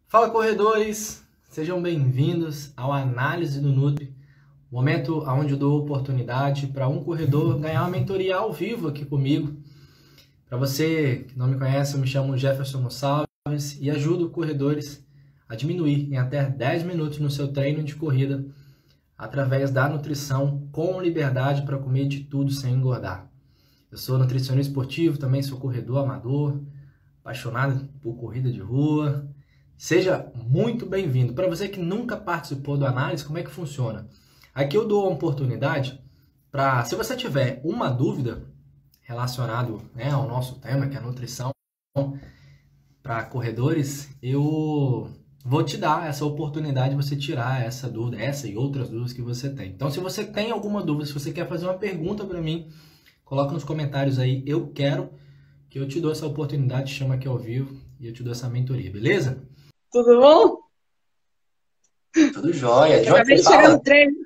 Fala, corredores! Sejam bem-vindos ao Análise do Nutri, momento onde eu dou oportunidade para um corredor ganhar uma mentoria ao vivo aqui comigo. Para você que não me conhece, eu me chamo Jefferson Gonçalves e ajudo corredores a diminuir em até 10 minutos no seu treino de corrida através da nutrição com liberdade para comer de tudo sem engordar. Eu sou nutricionista esportivo, também sou corredor amador, apaixonado por corrida de rua. Seja muito bem-vindo. Para você que nunca participou do análise, como é que funciona? Aqui eu dou uma oportunidade para, se você tiver uma dúvida relacionada, ao nosso tema, que é a nutrição para corredores, eu vou te dar essa oportunidade de você tirar essa dúvida, essa e outras dúvidas que você tem. Então, se você tem alguma dúvida, se você quer fazer uma pergunta para mim, coloca nos comentários aí, eu quero, que eu te dou essa oportunidade, chama aqui ao vivo e eu te dou essa mentoria, beleza? Tudo bom? Tudo jóia. Eu De onde acabei você de chegar fala? no treino.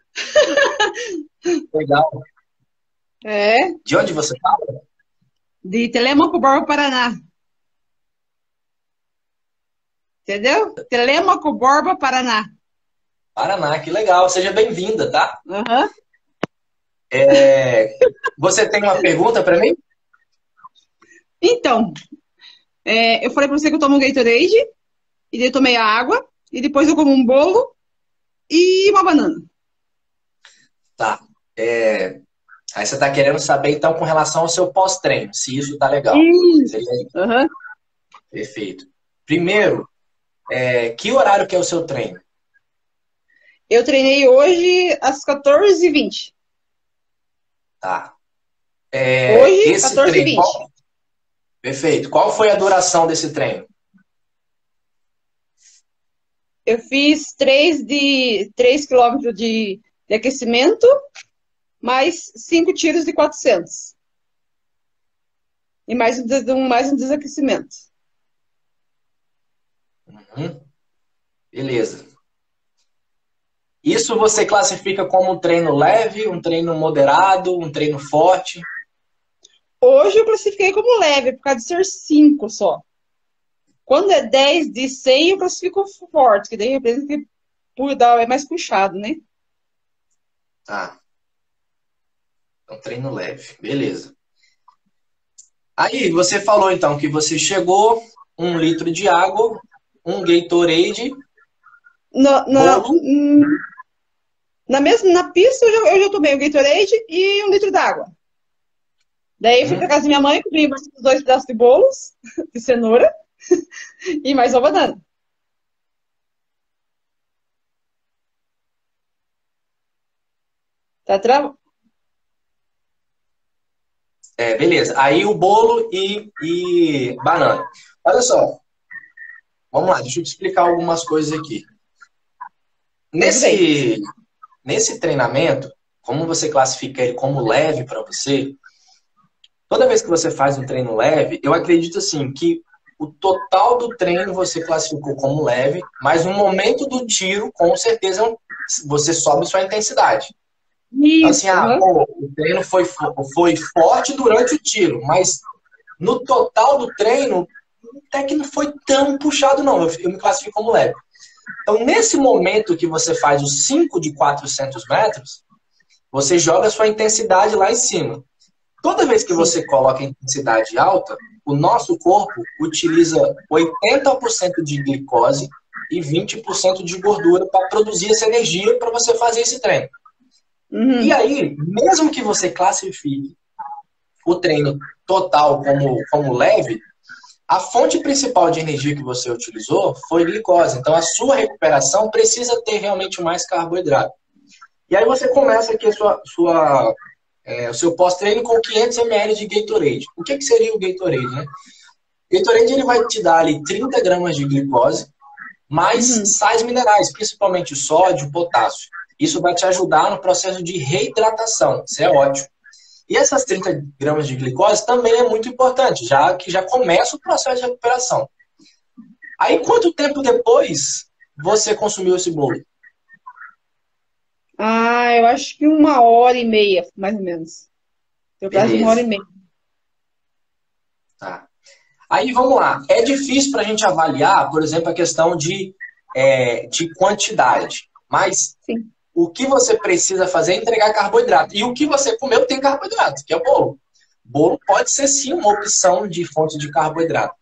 Legal. É, De onde você fala? de Telêmaco Borba, Paraná. Entendeu? Telêmaco Borba, Paraná. Paraná, que legal. Seja bem-vinda, tá? Aham. Você tem uma pergunta para mim? Então, eu falei pra você que eu tomo um Gatorade, e daí eu tomei a água, e depois eu como um bolo e uma banana. Tá. Aí você está querendo saber, então, com relação ao seu pós-treino, se isso tá legal. Isso. Seria isso. Aham. Perfeito. Primeiro, que horário que é o seu treino? Eu treinei hoje às 14h20. Tá. Hoje, Esse treino, 14h20. perfeito. Qual foi a duração desse treino? Eu fiz 3 quilômetros de aquecimento, mais 5 tiros de 400. E mais um desaquecimento. Uhum. Beleza. Isso você classifica como um treino leve, um treino moderado, um treino forte? Hoje eu classifiquei como leve, por causa de ser 5 só. Quando é 10 de 100, eu classifico forte, que daí representa que é mais puxado, né? Tá. Então, treino leve. Beleza. Aí, você falou então que você chegou, 1 litro de água, um Gatorade, Na, na, bolo. na pista eu já tomei um Gatorade e 1 litro d'água. Daí eu fui pra Uhum. casa da minha mãe, comi mais 2 pedaços de bolos, de cenoura, e mais uma banana. Tá tra... Beleza. Aí o bolo e banana. Olha só, vamos lá, deixa eu te explicar algumas coisas aqui. Tudo bem. Nesse treinamento, como você classifica ele como leve para você, toda vez que você faz um treino leve, eu acredito assim que o total do treino você classificou como leve, mas no momento do tiro, com certeza, você sobe sua intensidade. Então, assim, Isso, aham. pô, o treino foi forte durante o tiro, mas no total do treino, até que não foi tão puxado, não. Eu me classifico como leve. Então, nesse momento que você faz os 5 de 400 metros, você joga a sua intensidade lá em cima. Toda vez que Sim. você coloca intensidade alta, o nosso corpo utiliza 80% de glicose e 20% de gordura para produzir essa energia para você fazer esse treino. E Uhum. aí, mesmo que você classifique o treino total como leve, a fonte principal de energia que você utilizou foi glicose. Então, a sua recuperação precisa ter realmente mais carboidrato. E aí você começa aqui o seu pós-treino com 500 ml de Gatorade. O que seria o Gatorade, né? O Gatorade ele vai te dar ali 30 gramas de glicose, mais Uhum. sais minerais, principalmente sódio, potássio. Isso vai te ajudar no processo de reidratação. Isso é ótimo. E essas 30 gramas de glicose também é muito importante, já que já começa o processo de recuperação. Aí, quanto tempo depois você consumiu esse bolo? Ah, eu acho que 1h30, mais ou menos. Deu prazo de 1h30. Beleza, tá. Aí vamos lá. É difícil para a gente avaliar, por exemplo, a questão de quantidade. Mas Sim. o que você precisa fazer é entregar carboidrato. E o que você comeu tem carboidrato, que é o bolo. Bolo pode ser sim uma opção de fonte de carboidrato.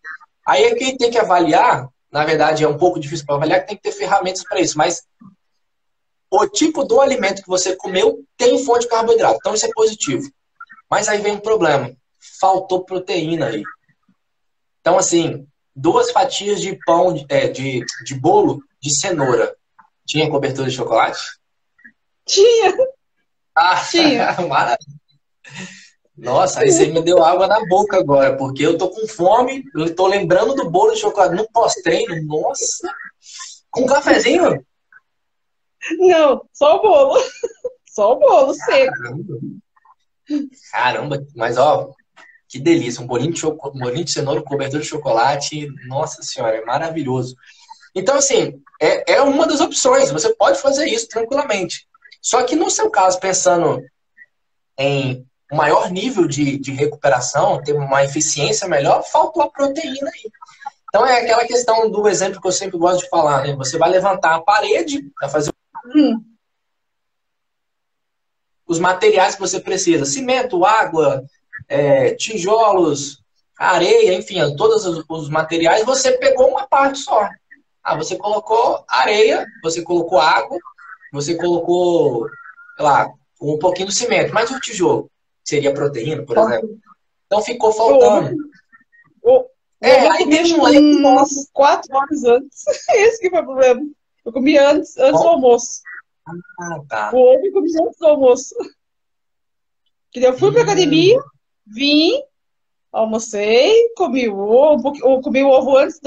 Aí é quem tem que avaliar, na verdade é um pouco difícil para avaliar, que tem que ter ferramentas para isso, mas o tipo do alimento que você comeu tem fonte de carboidrato, então isso é positivo. Mas aí vem um problema, faltou proteína aí. Então assim, 2 fatias de pão, de bolo de cenoura, tinha cobertura de chocolate? Tinha, Ah, tinha. maravilha. Nossa, aí você me deu água na boca agora, porque eu tô com fome, eu tô lembrando do bolo de chocolate no pós-treino, nossa, com um cafezinho? Não, só o bolo. Só o bolo seco. Caramba, caramba, mas ó, que delícia, um bolinho de cenoura, cobertura de chocolate, nossa senhora, é maravilhoso. Então, assim, é uma das opções, você pode fazer isso tranquilamente. Só que no seu caso, pensando em um maior nível de recuperação, ter uma eficiência melhor, faltou a proteína aí. Então é aquela questão do exemplo que eu sempre gosto de falar, né? Você vai levantar a parede, vai fazer Hum, os materiais que você precisa, cimento, água, tijolos, areia, enfim, todos os materiais, você pegou uma parte só. Ah, você colocou areia, você colocou água, você colocou, sei lá, um pouquinho de cimento, mas o tijolo seria proteína, por exemplo. falta. Então ficou O ovo, faltando. o ovo eu Aí comi tem acho um que leque umas enorme. 4 horas antes. Esse que foi o problema. Eu comi antes do Bom, almoço. ah, tá. O ovo eu comi antes do almoço. Que daí eu fui pra academia, Hum, vim, almocei, comi o ovo, comi o ovo antes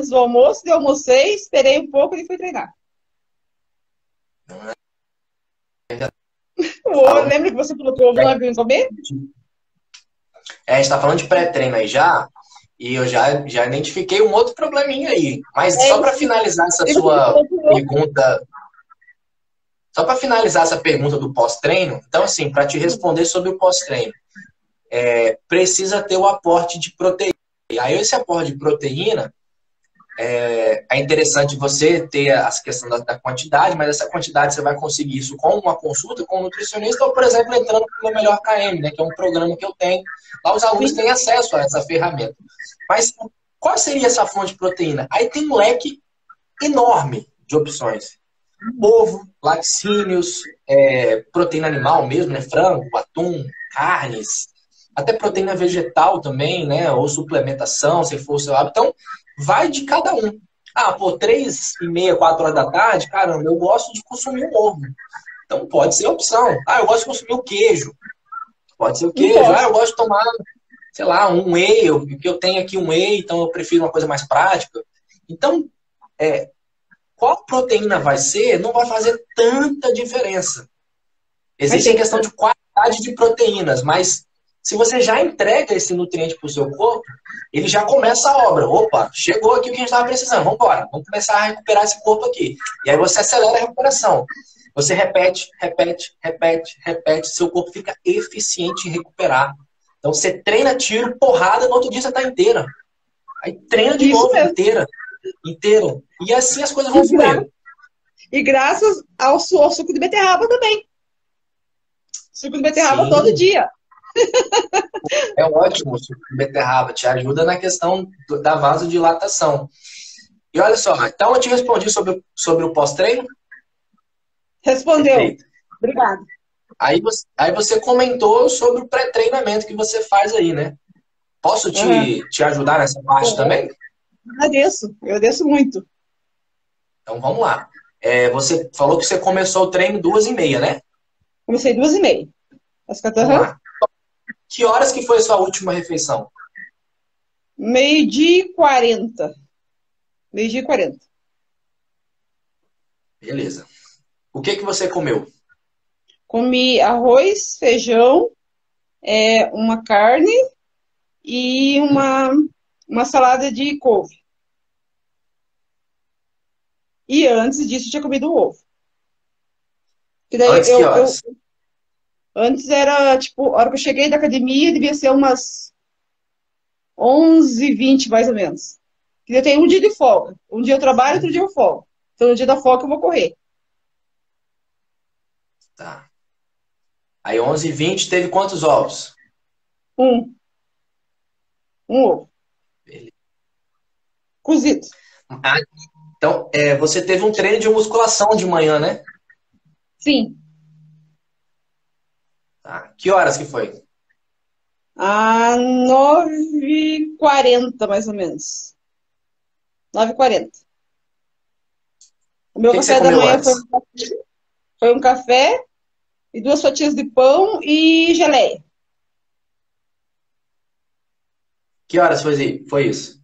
do almoço, daí almocei, esperei um pouco e fui treinar. O ovo, falando lembra que você falou que o ovo não é bem comer? a gente está falando de pré-treino aí já, e eu já identifiquei um outro probleminha aí. Mas É só para isso. finalizar essa E você sua falou que o ovo. pergunta, só para finalizar essa pergunta do pós-treino, então assim, para te responder sobre o pós-treino, precisa ter o aporte de proteína. Aí esse aporte de proteína é interessante você ter essa questão da quantidade, mas essa quantidade você vai conseguir isso com uma consulta com um nutricionista ou, por exemplo, entrando no meu Melhor KM, né, que é um programa que eu tenho. Lá os alunos Sim. têm acesso a essa ferramenta. Mas qual seria essa fonte de proteína? Aí tem um leque enorme de opções. Ovo, laticínios, proteína animal mesmo, né, frango, atum, carnes, até proteína vegetal também, né, ou suplementação, se for o seu hábito. Então, vai de cada um. Ah, pô, 3h30, 4 horas da tarde, caramba, eu gosto de consumir um ovo. Então pode ser a opção. Ah, eu gosto de consumir o queijo. Pode ser o Não queijo. Ah, posso. eu gosto de tomar, sei lá, um whey, porque eu tenho aqui um whey, então eu prefiro uma coisa mais prática. Então, qual proteína vai ser, não vai fazer tanta diferença. Mas Existe a tem que questão ser. de qualidade de proteínas, mas se você já entrega esse nutriente para o seu corpo, ele já começa a obra. Opa, chegou aqui o que a gente estava precisando, vamos embora, vamos começar a recuperar esse corpo aqui. E aí você acelera a recuperação. Você repete, repete, repete, repete, seu corpo fica eficiente em recuperar. Então você treina, tiro, porrada, no outro dia você está inteira. Aí treina de Isso novo, mesmo. inteira, inteira. E assim as coisas vão E, fluindo. e graças ao suco de beterraba também. Suco de beterraba todo Sim, dia. é ótimo o suco de beterraba, te ajuda na questão da vasodilatação. E olha só, então eu te respondi sobre o pós-treino? Respondeu. Perfeito. Obrigada. Aí você comentou sobre o pré-treinamento que você faz aí, né? Posso Aham. te ajudar nessa parte também? Agradeço. Eu agradeço muito. Então vamos lá. Você falou que você começou o treino 2h30, né? Comecei 2h30. Às 14, Vamos aham. lá. Que horas que foi a sua última refeição? 12h40. 12h40. Beleza. O que que você comeu? Comi arroz, feijão, uma carne e uma salada de couve. E antes disso, eu tinha comido o ovo. Que daí Antes que horas? antes era, tipo, a hora que eu cheguei da academia, devia ser umas 11h20, mais ou menos. E eu tenho um dia de folga. Um dia eu trabalho, outro dia eu folgo. Então, no dia da folga eu vou correr. Tá. Aí 11h20 teve quantos ovos? Um. Um ovo. Beleza. Cozido. Ah, então, você teve um treino de musculação de manhã, né? Sim. Tá. Que horas que foi? A 9h40, mais ou menos. 9h40. O O meu que que você café da comeu manhã antes? foi um café e 2 fatias de pão e geleia. Que horas foi isso?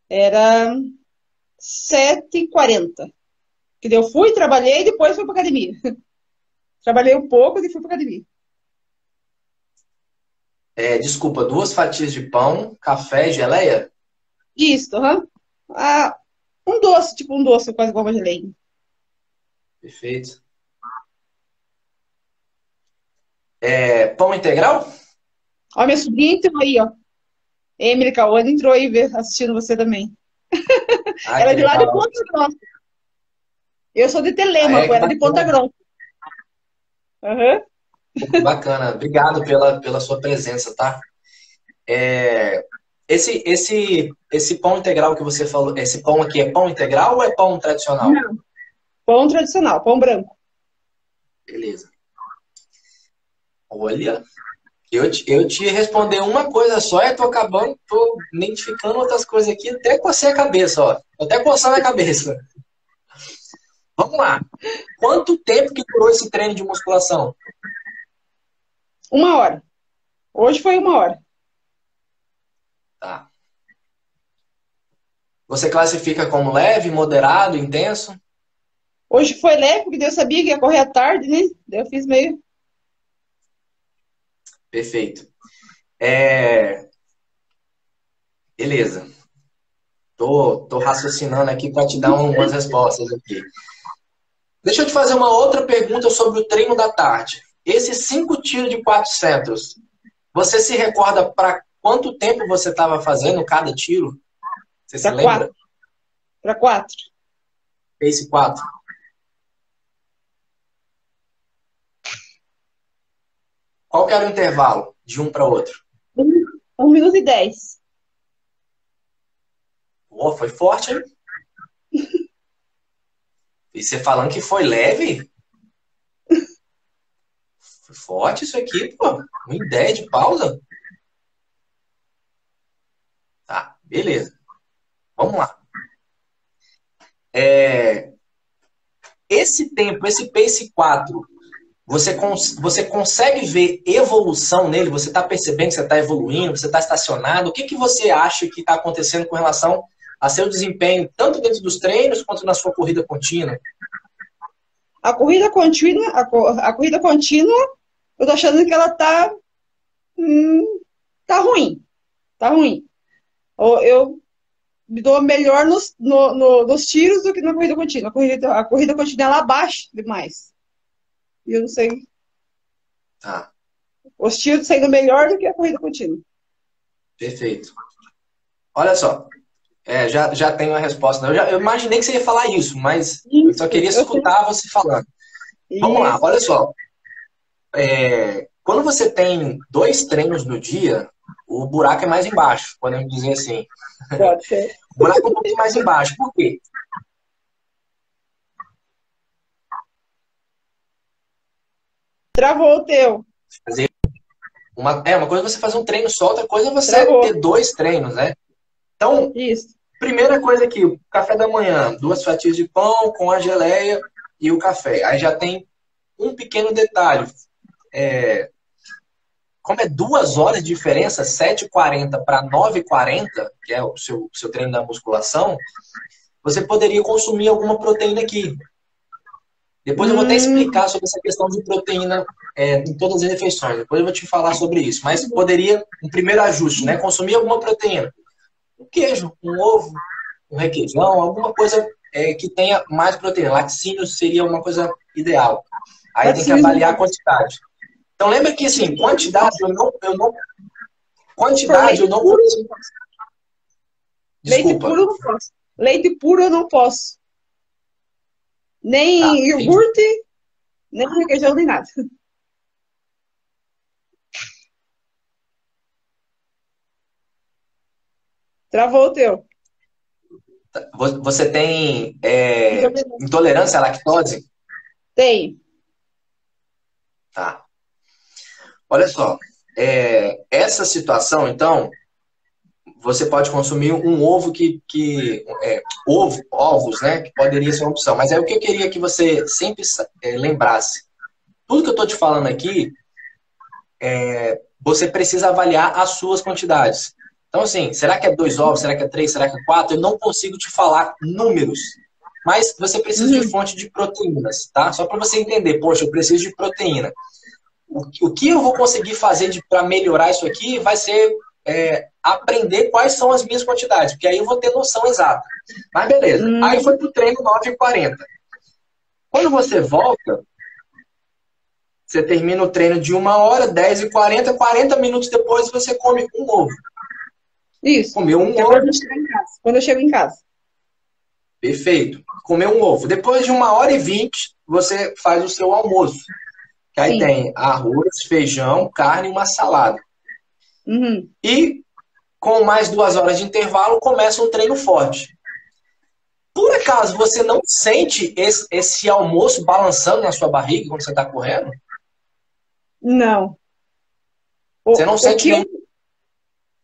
Era 7h40. Que daí eu fui, trabalhei e depois fui pra academia. Trabalhei um pouco e fui pra academia. Desculpa, 2 fatias de pão, café e geleia? Isso, aham. Ah, um doce, tipo um doce, quase igual uma geleia. Perfeito. Pão integral? Ó, minha sobrinha entrou aí, ó. Emily Cauane entrou aí assistindo você também. Ah, Ela que é de lá de legal. Ponta Grossa. Eu sou de Ah, Telêmaco, que ela é de Ponta bacana. Grossa. Aham. Pô, que bacana. Obrigado pela sua presença, tá? É, esse pão integral que você falou, esse pão aqui é pão integral ou é pão tradicional? Não, pão tradicional, pão branco. Beleza. Olha, eu te responder uma coisa só e tô identificando outras coisas aqui, até cocei a cabeça, ó. Tô até coçando a cabeça. Vamos lá. Quanto tempo que durou esse treino de musculação? 1 hora. Hoje foi 1 hora. Tá. Você classifica como leve, moderado, intenso? Hoje foi leve, porque daí eu sabia que ia correr à tarde, né? Daí eu fiz meio. Perfeito. Beleza. Tô raciocinando aqui para te dar umas respostas aqui. Deixa eu te fazer uma outra pergunta sobre o treino da tarde. Esses 5 tiros de 400, você se recorda para quanto tempo você estava fazendo cada tiro? Você se Para 4. lembra? Para 4. Pace 4. Qual que era o intervalo de um para outro? 1 minuto e 10. Oh, foi forte, hein? E você falando que foi leve? Foi forte isso aqui, pô. Uma ideia de pausa? Tá, beleza. Vamos lá. Esse tempo, esse pace 4, você consegue ver evolução nele? Você está percebendo que você está evoluindo? Você está estacionado? O que, que você acha que está acontecendo com relação a seu desempenho, tanto dentro dos treinos quanto na sua corrida contínua? A corrida contínua, a corrida contínua, eu tô achando que ela tá ruim. Tá ruim. Eu me dou melhor nos tiros do que na corrida contínua. A corrida contínua ela abaixa demais. E eu não sei. Tá, Os tiros saindo melhor do que a corrida contínua. perfeito. Olha só, já tenho a resposta. Eu imaginei que você ia falar isso, mas eu Isso, só queria eu sei. escutar você falando. Vamos lá, Isso, olha só. Quando você tem 2 treinos no dia, o buraco é mais embaixo, podemos dizer assim. pode ser. O buraco é um pouquinho mais embaixo. Por quê? Travou o teu. Fazer uma coisa é você fazer um treino só, outra coisa é você Travou. ter 2 treinos, né? Então, Isso. primeira coisa aqui, o café da manhã, 2 fatias de pão com a geleia e o café. Aí já tem um pequeno detalhe. Como é 2 horas de diferença, 7h40 para 9h40, que é o seu treino da musculação, você poderia consumir alguma proteína aqui. Depois eu vou até Hum, explicar sobre essa questão de proteína em todas as refeições. Depois eu vou te falar sobre isso. Mas poderia, um primeiro ajuste, né? Consumir alguma proteína. Um queijo, um ovo, um requeijão, alguma coisa que tenha mais proteína. Laticínio seria uma coisa ideal. Aí tem que laticínios avaliar a vermelhos. quantidade. Então lembra que, assim, quantidade, Se for Quantidade leite eu não puro, consigo. leite Desculpa. puro eu não posso. Leite puro eu não posso. Tá, Nem entendi. iogurte, nem requeijão, nem nada. Travou o teu. Você tem Intolerância. intolerância à lactose? Tem. Tá. Olha só, essa situação, então, você pode consumir um ovo ovos, né, que poderia ser uma opção. Mas é o que eu queria que você sempre lembrasse. Tudo que eu estou te falando aqui, você precisa avaliar as suas quantidades. Então, assim, será que é 2 ovos? Será que é 3? Será que é 4? Eu não consigo te falar números. Mas você precisa de Uhum. fonte de proteínas, tá? Só para você entender, poxa, eu preciso de proteína. O que eu vou conseguir fazer para melhorar isso aqui vai ser aprender quais são as minhas quantidades, porque aí eu vou ter noção exata. Mas beleza. Aí foi pro treino 9h40. Quando você volta, você termina o treino de 1 hora, 10h40, 40 minutos depois você come um ovo. Isso. Comeu um Que é ovo. quando eu chego em casa. Quando eu chego em casa. Perfeito. Comeu um ovo. Depois de 1h20, você faz o seu almoço. Que aí Sim. tem arroz, feijão, carne e uma salada. Uhum. E com mais 2 horas de intervalo, começa um treino forte. Por acaso você não sente esse almoço balançando na sua barriga quando você está correndo? Não. Você não O sente que eu, nenhum.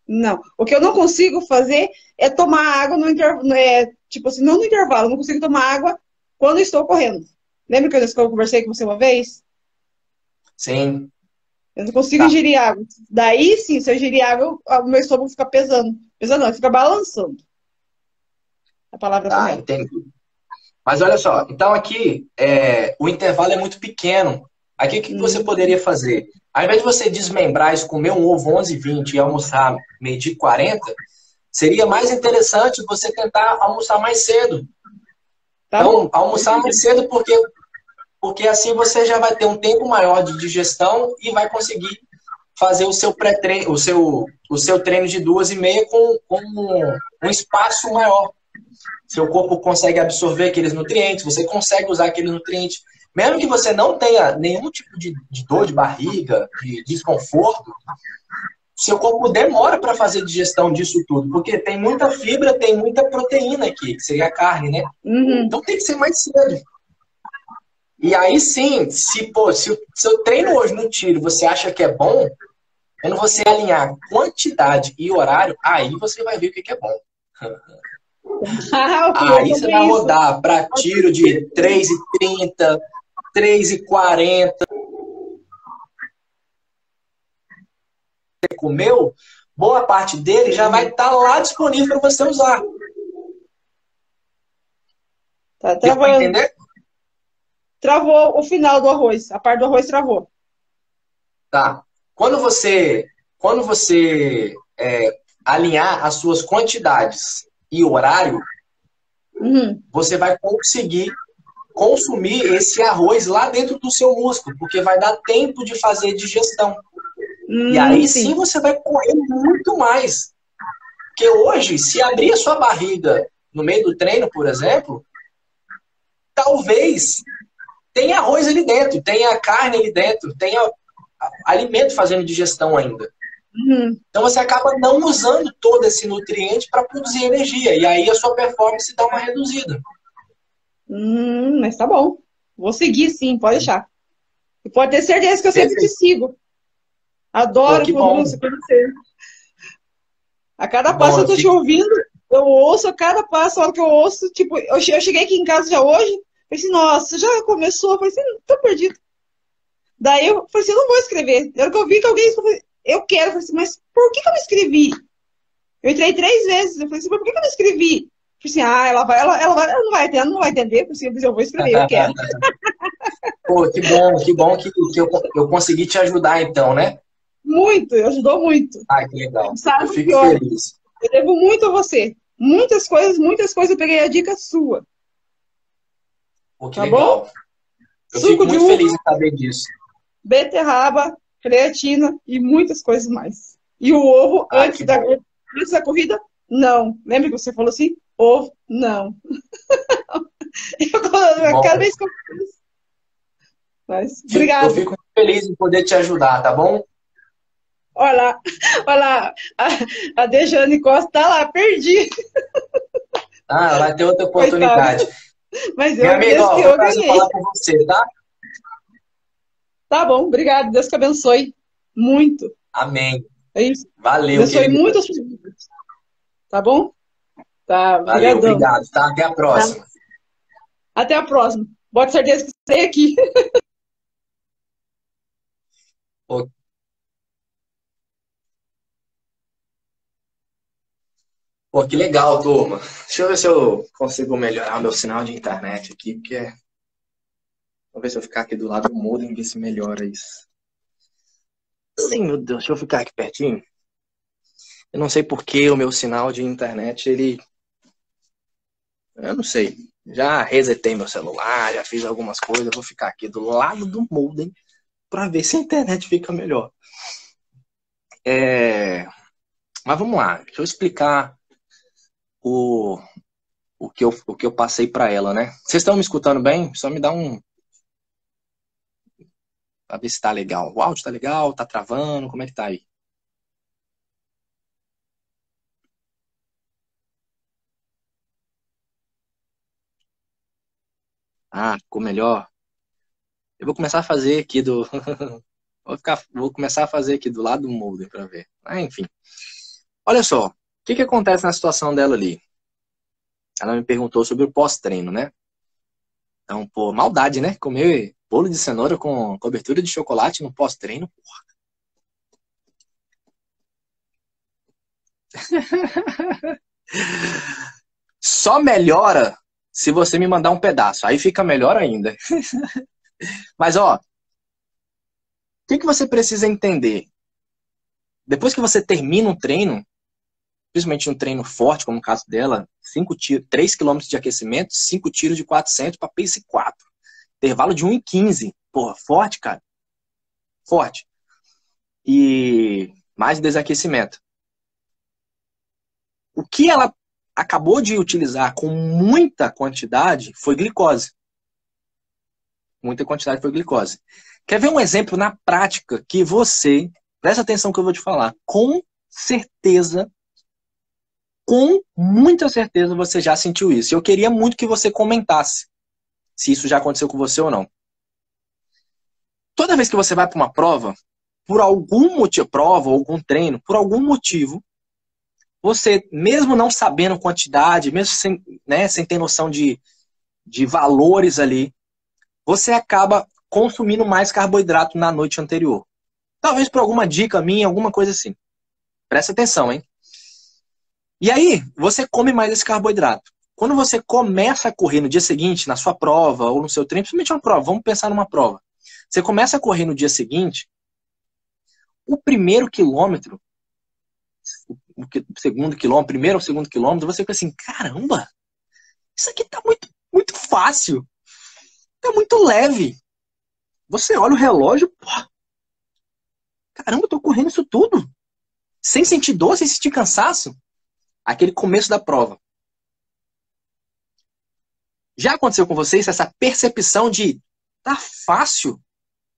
não. O que eu não consigo fazer é tomar água no intervalo. Tipo assim, não no intervalo. Eu não consigo tomar água quando eu estou correndo. Lembra que eu conversei com você uma vez? Sim. Eu não consigo Tá, ingerir água. Daí sim, se eu ingerir água, o meu estômago fica pesando. Pesando não, fica balançando. A palavra tá, correta. entendi. Mas olha só, então aqui o intervalo é muito pequeno. Aqui o que você Hum. poderia fazer? Ao invés de você desmembrar isso, comer um ovo 11h20 e almoçar 12h40, seria mais interessante você tentar almoçar mais cedo. Tá Então, bom? almoçar mais cedo porque assim você já vai ter um tempo maior de digestão e vai conseguir fazer o seu pré-treino, o seu treino de 2h30 com um espaço maior. Seu corpo consegue absorver aqueles nutrientes, você consegue usar aqueles nutrientes. Mesmo que você não tenha nenhum tipo de dor de barriga, de desconforto, seu corpo demora para fazer digestão disso tudo, porque tem muita fibra, tem muita proteína aqui, que seria a carne, né? Uhum. Então tem que ser mais cedo. E aí sim, se o seu treino hoje no tiro você acha que é bom, quando você alinhar quantidade e horário, aí você vai ver o que é bom. Ah, eu queria Aí você vai saber isso. rodar para tiro de 3h30, 3h40. Você comeu, boa parte dele já vai estar lá disponível para você usar. Tá Deu para travando. entender? Travou o final do arroz. A parte do arroz travou. Tá. Quando você alinhar as suas quantidades e horário, Uhum. você vai conseguir consumir esse arroz lá dentro do seu músculo, porque vai dar tempo de fazer digestão. E aí sim Sim. você vai correr muito mais. Porque hoje, se abrir a sua barriga no meio do treino, por exemplo, talvez tenha arroz ali dentro, tenha carne ali dentro, tenha alimento fazendo digestão ainda. Uhum. Então você acaba não usando todo esse nutriente para produzir energia. E aí a sua performance dá uma reduzida. Mas tá bom. Vou seguir, sim, pode deixar. E pode ter certeza que eu sempre te Perfeito. sigo. Pô, Adoro que quando bom. você conhecer. A Que cada bom. passo eu Eu tô te fico... ouvindo, eu ouço a cada passo, a hora que eu ouço, tipo, eu cheguei aqui em casa já hoje, falei assim, nossa, já começou, eu falei assim, tô perdido. Daí eu falei assim, eu não vou escrever. Na hora que eu vi que alguém escreveu, eu quero, eu falei assim, mas por que eu não escrevi? Eu entrei 3 vezes, eu falei assim, mas por que eu não escrevi? Eu falei assim, ela não vai entender, eu falei assim, eu vou escrever, eu quero. Pô, que bom que eu consegui te ajudar então, né? Muito, ajudou muito. Ah, que legal. Eu Sabe fico que, olha, feliz. eu devo muito a você. Muitas coisas eu peguei a dica sua, Pô, que tá bom? legal. Eu fico Suco de muito uva, feliz em saber disso. beterraba, creatina e muitas coisas mais. E o ovo, Ah, que bom. antes da corrida, não. Lembra que você falou assim? Ovo, não. Que Cada bom. vez que eu faço. Mas, obrigado. Fico muito feliz em poder te ajudar, tá bom? Olha lá, olha lá. A Dejane Costa tá lá, perdi. Ah, vai ter outra Coitado. oportunidade. Mas Minha amiga, ó, foi um eu prazer ganhei. falar com você, tá? Tá bom, obrigado. Deus que abençoe muito. Amém. É isso. Valeu, Abençoe querida. muito as suas vidas. Tá bom? Tá, Valeu, obrigadão. obrigado, tá? Até a Tá? próxima. Até a próxima. Bote certeza que estarei aqui. Pô, pô, que legal, turma. Deixa eu ver se eu consigo melhorar o meu sinal de internet aqui, porque. Vamos ver se eu ficar aqui do lado do modem, ver se melhora isso. Ai, meu Deus, deixa eu ficar aqui pertinho. Eu não sei por que o meu sinal de internet, ele. Eu não sei. Já resetei meu celular, já fiz algumas coisas. Eu vou ficar aqui do lado do modem para ver se a internet fica melhor. É... Mas vamos lá, deixa eu explicar o, o que eu passei para ela, né? Vocês estão me escutando bem? Só me dá um. Pra ver se tá legal. O áudio tá legal? Tá travando? Como é que tá aí? Ah, ficou melhor. Eu vou começar a fazer aqui do. Vou começar a fazer aqui do lado do molde para ver. Ah, enfim. Olha só. O que que acontece na situação dela ali? Ela me perguntou sobre o pós-treino, né? Então, pô, maldade, né? Comer bolo de cenoura com cobertura de chocolate no pós-treino. Só melhora se você me mandar um pedaço. Aí fica melhor ainda. Mas, ó, o que que você precisa entender? Depois que você termina um treino, principalmente um treino forte, como no caso dela, 3 quilômetros de aquecimento, 5 tiros de 400 para pace 4. Intervalo de 1,15. Porra, forte, cara. Forte. E mais desaquecimento. O que ela acabou de utilizar com muita quantidade foi glicose. Muita quantidade foi glicose. Quer ver um exemplo na prática que você, presta atenção que eu vou te falar, certeza, com muita certeza você já sentiu isso. Eu queria muito que você comentasse se isso já aconteceu com você ou não. Toda vez que você vai para uma prova, por algum motivo, prova ou algum treino, por algum motivo, você, mesmo não sabendo quantidade, mesmo sem, né, sem ter noção de valores ali, você acaba consumindo mais carboidrato na noite anterior. Talvez por alguma dica minha, alguma coisa assim. Presta atenção, hein? E aí, você come mais esse carboidrato. Quando você começa a correr no dia seguinte, na sua prova ou no seu treino, principalmente uma prova, vamos pensar numa prova. Você começa a correr no dia seguinte, o primeiro quilômetro, o segundo quilômetro, primeiro ou segundo quilômetro, você fica assim, caramba, isso aqui tá muito, muito fácil, tá muito leve. Você olha o relógio, pô, caramba, eu tô correndo isso tudo, sem sentir dor, sem sentir cansaço. Aquele começo da prova. Já aconteceu com vocês essa percepção de tá fácil?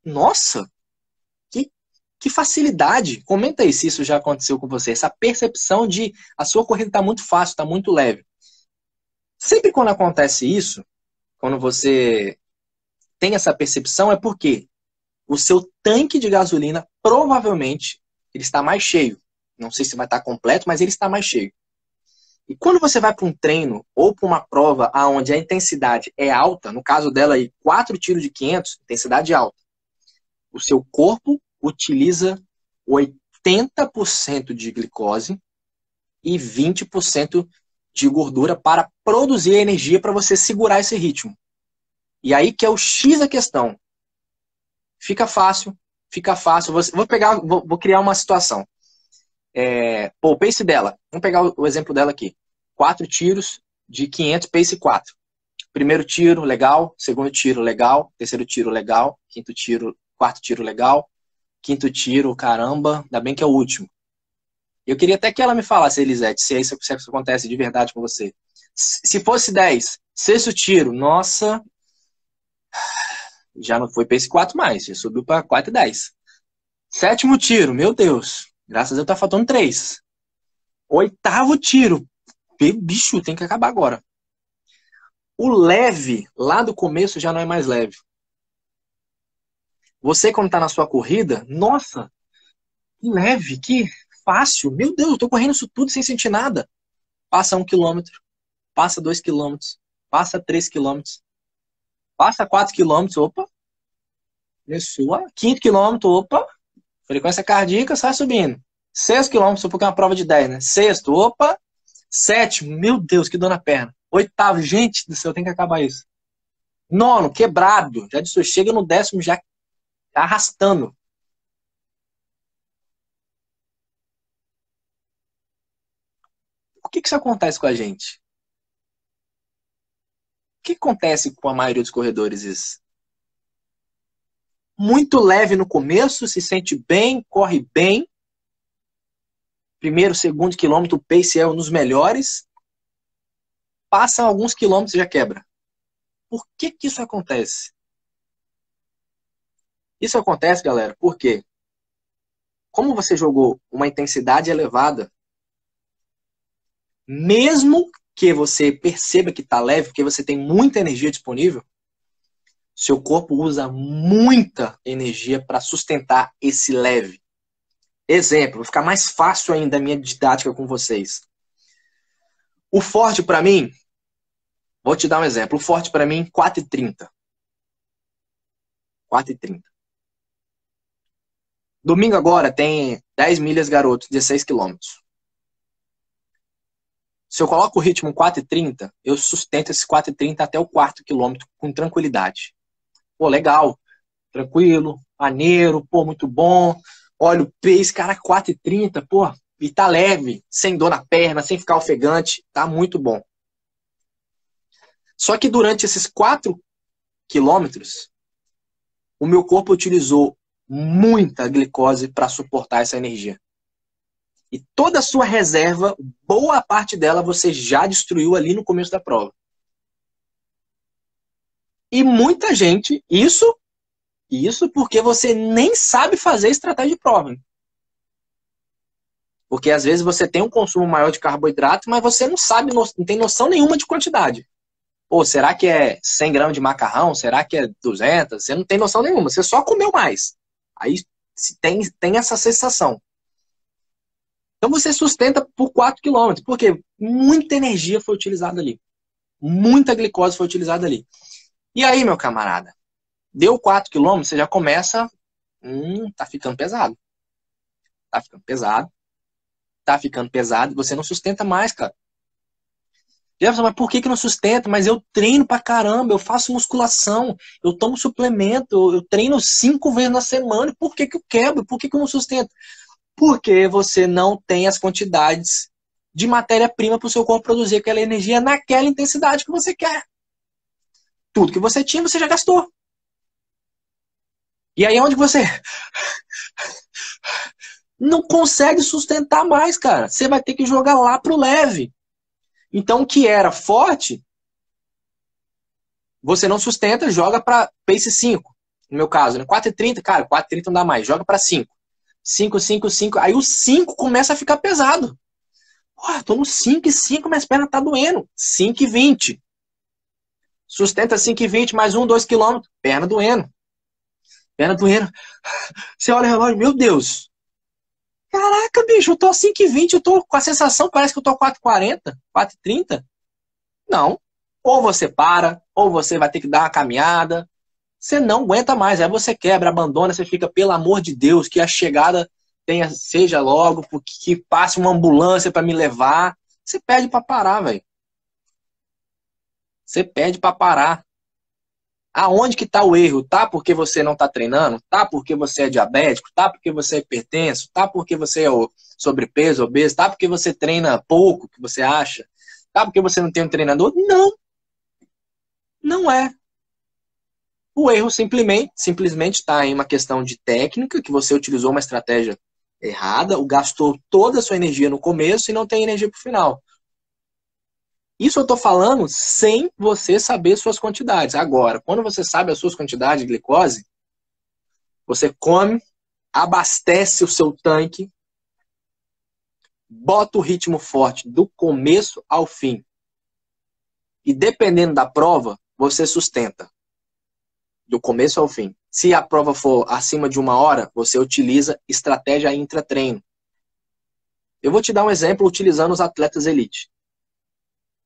Nossa, que, que facilidade. Comenta aí se isso já aconteceu com você. Essa percepção de a sua corrida tá muito fácil, tá muito leve. Sempre quando acontece isso, quando você tem essa percepção, é porque o seu tanque de gasolina provavelmente ele está mais cheio. Não sei se vai estar completo, mas ele está mais cheio. E quando você vai para um treino ou para uma prova onde a intensidade é alta, no caso dela aí, 4 tiros de 500, intensidade alta, o seu corpo utiliza 80% de glicose e 20% de gordura para produzir energia para você segurar esse ritmo. E aí que é o X da questão. Fica fácil, fica fácil. Vou criar uma situação. O pace dela, vamos pegar o exemplo dela aqui. 4 tiros de 500, pace 4. Primeiro tiro, legal. Segundo tiro, legal. Terceiro tiro, legal. Quinto tiro, quarto tiro, legal. Quinto tiro, caramba, ainda bem que é o último. Eu queria até que ela me falasse, Elisete, se isso acontece de verdade com você. Se fosse 10, sexto tiro, nossa, já não foi para esse 4 mais, já subiu para 4 e 10. Sétimo tiro, meu Deus, graças a Deus tá faltando 3. Oitavo tiro, bicho, tem que acabar agora. O leve, lá do começo, já não é mais leve. Você, quando tá na sua corrida, nossa, que leve, que fácil. Meu Deus, eu tô correndo isso tudo sem sentir nada. Passa 1 quilômetro, passa 2 quilômetros, passa 3 quilômetros, passa 4 quilômetros, opa. Começou a 5º quilômetro, opa. Frequência cardíaca, sai subindo. 6 quilômetros, porque é uma prova de 10, né? Sexto, opa. Sétimo, meu Deus, que dor na perna. Oitavo, gente do céu, tem que acabar isso. Nono, quebrado. Já disse, chega no 10º já arrastando. Por que isso acontece com a gente? O que acontece com a maioria dos corredores isso? Muito leve no começo, se sente bem, corre bem. Primeiro, segundo quilômetro, o pace é um dos melhores. Passa alguns quilômetros e já quebra. Por que isso acontece? Isso acontece, galera, porque como você jogou uma intensidade elevada, mesmo que você perceba que está leve, porque você tem muita energia disponível, seu corpo usa muita energia para sustentar esse leve. Exemplo, vou ficar mais fácil ainda a minha didática com vocês. O forte para mim, vou te dar um exemplo. O forte para mim, 4h30. 4h30. Domingo agora tem 10 milhas, garotos, 16 quilômetros. Se eu coloco o ritmo 4h30, eu sustento esse 4h30 até o 4º quilômetro com tranquilidade. Pô, legal. Tranquilo, maneiro, pô, muito bom. Olha o pace, cara, 4h30, pô, e tá leve, sem dor na perna, sem ficar ofegante, tá muito bom. Só que durante esses 4 quilômetros, o meu corpo utilizou muita glicose para suportar essa energia. E toda a sua reserva, boa parte dela, você já destruiu ali no começo da prova. E muita gente, isso porque você nem sabe fazer estratégia de prova. Porque às vezes você tem um consumo maior de carboidrato, mas você não sabe, não tem noção nenhuma de quantidade. Pô, será que é 100 gramas de macarrão? Será que é 200? Você não tem noção nenhuma, você só comeu mais. Aí tem essa sensação. Então você sustenta por 4 quilômetros, porque muita energia foi utilizada ali. Muita glicose foi utilizada ali. E aí, meu camarada, deu 4 quilômetros, você já começa, tá ficando pesado. Tá ficando pesado. Tá ficando pesado, você não sustenta mais, cara. Jefferson, mas por que não sustenta? Mas eu treino pra caramba, eu faço musculação, eu tomo suplemento, eu treino 5 vezes na semana, por que eu quebro? Por que eu não sustento? Porque você não tem as quantidades de matéria-prima para o seu corpo produzir aquela energia naquela intensidade que você quer. Tudo que você tinha, você já gastou. E aí é onde você não consegue sustentar mais, cara. Você vai ter que jogar lá pro leve. Então, o que era forte, você não sustenta, joga para pace 5. No meu caso, né? 4h30, cara, 4h30 não dá mais, joga para 5. 5, 5, 5. Aí o 5 começa a ficar pesado. Pô, tô no 5 e 5, mas a perna tá doendo. 5h20. Sustenta 5h20, mais 1, 2 quilômetros. Perna doendo. Perna doendo. Você olha o relógio, meu Deus. Caraca, bicho, eu tô a 5h20, eu tô com a sensação, parece que eu tô a 4h40, 4h30. Não. Ou você para, ou você vai ter que dar uma caminhada. Você não aguenta mais. Aí você quebra, abandona, você fica, pelo amor de Deus, que a chegada seja logo, que passe uma ambulância para me levar. Você pede para parar, velho. Você pede para parar. Aonde que tá o erro? Tá porque você não tá treinando? Tá porque você é diabético? Tá porque você é hipertenso? Tá porque você é sobrepeso, obeso? Tá porque você treina pouco, que você acha? Tá porque você não tem um treinador? Não. Não é. O erro simplesmente está em uma questão de técnica, que você utilizou uma estratégia errada, ou gastou toda a sua energia no começo e não tem energia para o final. Isso eu estou falando sem você saber suas quantidades. Agora, quando você sabe as suas quantidades de glicose, você come, abastece o seu tanque, bota o ritmo forte do começo ao fim. E dependendo da prova, você sustenta. Do começo ao fim. Se a prova for acima de 1 hora, você utiliza estratégia intra-treino. Eu vou te dar um exemplo utilizando os atletas elite.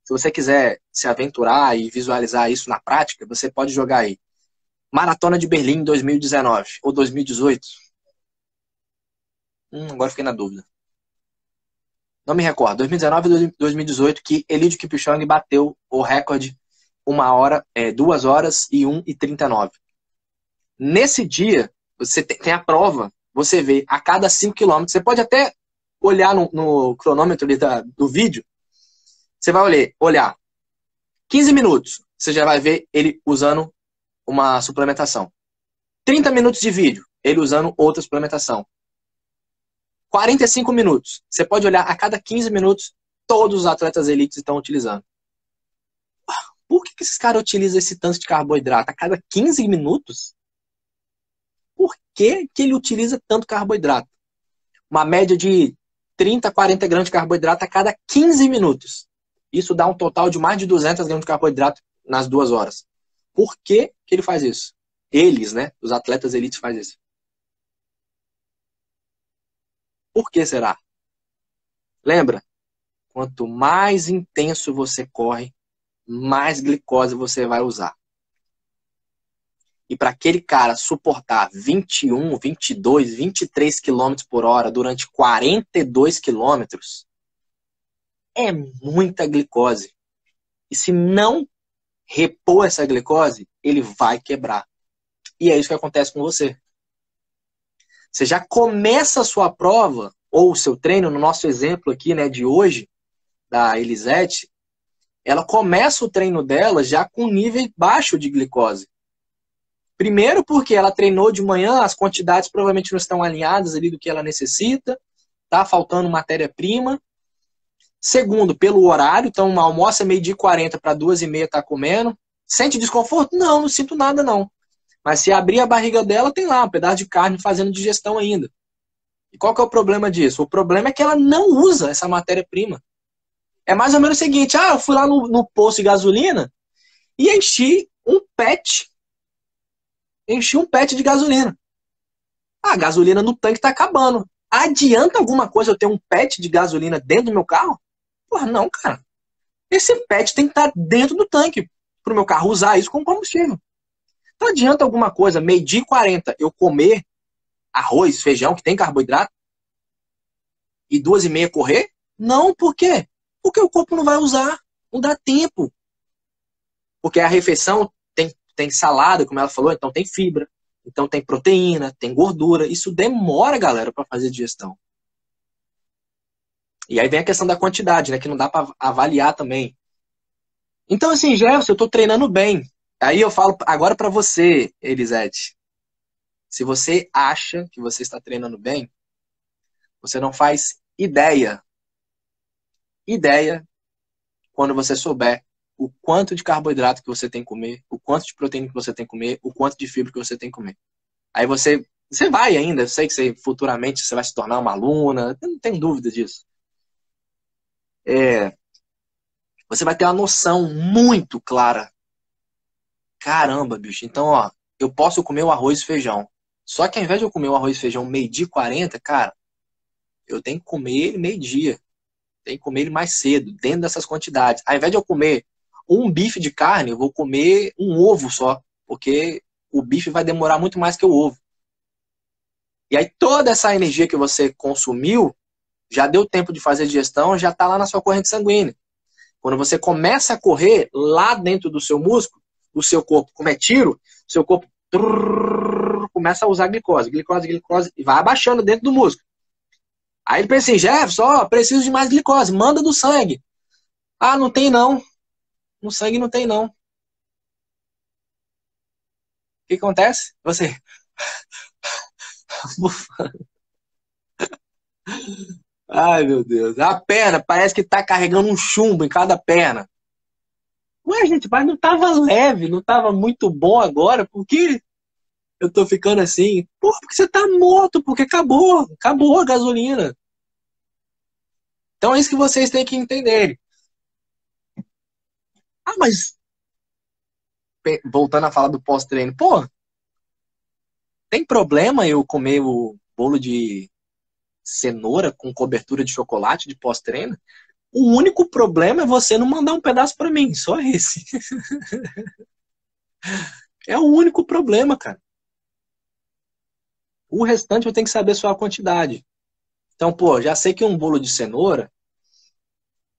Se você quiser se aventurar e visualizar isso na prática, você pode jogar aí. Maratona de Berlim 2019 ou 2018. Agora fiquei na dúvida. Não me recordo. 2019 ou 2018 que Eliud Kipchoge bateu o recorde 2 horas e 1:39. Nesse dia, você tem a prova, você vê a cada 5 quilômetros, você pode até olhar no cronômetro ali do vídeo, você vai olhar 15 minutos, você já vai ver ele usando uma suplementação. 30 minutos de vídeo, ele usando outra suplementação. 45 minutos, você pode olhar a cada 15 minutos, todos os atletas elites estão utilizando. Por que esses caras utilizam esse tanto de carboidrato a cada 15 minutos? Por que ele utiliza tanto carboidrato? Uma média de 30 a 40 gramas de carboidrato a cada 15 minutos. Isso dá um total de mais de 200 gramas de carboidrato nas 2 horas. Por que ele faz isso? Eles, né? Os atletas elites fazem isso. Por que será? Lembra? Quanto mais intenso você corre, mais glicose você vai usar. E para aquele cara suportar 21, 22, 23 km por hora durante 42 quilômetros, é muita glicose. E se não repor essa glicose, ele vai quebrar. E é isso que acontece com você. Você já começa a sua prova, ou o seu treino, no nosso exemplo aqui, né, de hoje, da Elisete, ela começa o treino dela já com nível baixo de glicose. Primeiro porque ela treinou de manhã, as quantidades provavelmente não estão alinhadas ali do que ela necessita, tá faltando matéria-prima. Segundo, pelo horário, então almoça meio-dia e 40 para 2h30 tá comendo. Sente desconforto? Não, não sinto nada não. Mas se abrir a barriga dela, tem lá um pedaço de carne fazendo digestão ainda. E qual que é o problema disso? O problema é que ela não usa essa matéria-prima. É mais ou menos o seguinte, eu fui lá no posto de gasolina e enchi um pet de gasolina. A gasolina no tanque tá acabando. Adianta alguma coisa eu ter um pet de gasolina dentro do meu carro? Porra, não, cara. Esse pet tem que estar dentro do tanque para o meu carro usar isso como combustível. Não adianta alguma coisa, meio-dia e 40, eu comer arroz, feijão, que tem carboidrato, e 2h30 correr? Não, por quê? Porque o corpo não vai usar, não dá tempo. Porque a refeição tem salada, como ela falou, então tem fibra, então tem proteína, tem gordura. Isso demora, galera, para fazer digestão. E aí vem a questão da quantidade, né, que não dá para avaliar também. Então, assim, Jefferson, eu estou treinando bem. Aí eu falo agora para você, Elisete. Se você acha que você está treinando bem, você não faz ideia quando você souber o quanto de carboidrato que você tem que comer, o quanto de proteína que você tem que comer, o quanto de fibra que você tem que comer. Aí você vai ainda, eu sei que futuramente você vai se tornar uma aluna, eu não tenho dúvida disso. Você vai ter uma noção muito clara. Caramba, bicho, então, ó, eu posso comer o arroz e feijão. Só que ao invés de eu comer o arroz e feijão meio-dia e 40, cara, eu tenho que comer ele meio-dia. Tem que comer ele mais cedo, dentro dessas quantidades. Ao invés de eu comer um bife de carne, eu vou comer um ovo só, porque o bife vai demorar muito mais que o ovo. E aí toda essa energia que você consumiu, já deu tempo de fazer digestão, já está lá na sua corrente sanguínea. Quando você começa a correr lá dentro do seu músculo, o seu corpo, como é tiro, o seu corpo começa a usar glicose, e vai abaixando dentro do músculo. Aí ele pensa assim, Jefferson, preciso de mais glicose, manda do sangue. Não tem não. No sangue não tem não. O que acontece? Você. Ai, meu Deus. A perna parece que tá carregando um chumbo em cada perna. Ué, gente, mas não tava leve, não tava muito bom agora, por que eu tô ficando assim? Pô, porque você tá morto, porque acabou a gasolina. Então é isso que vocês têm que entender. Ah, mas voltando a falar do pós-treino, pô, tem problema eu comer o bolo de cenoura com cobertura de chocolate de pós-treino? O único problema é você não mandar um pedaço pra mim, só esse. É o único problema, cara. O restante eu tenho que saber só a quantidade. Então, pô, já sei que um bolo de cenoura,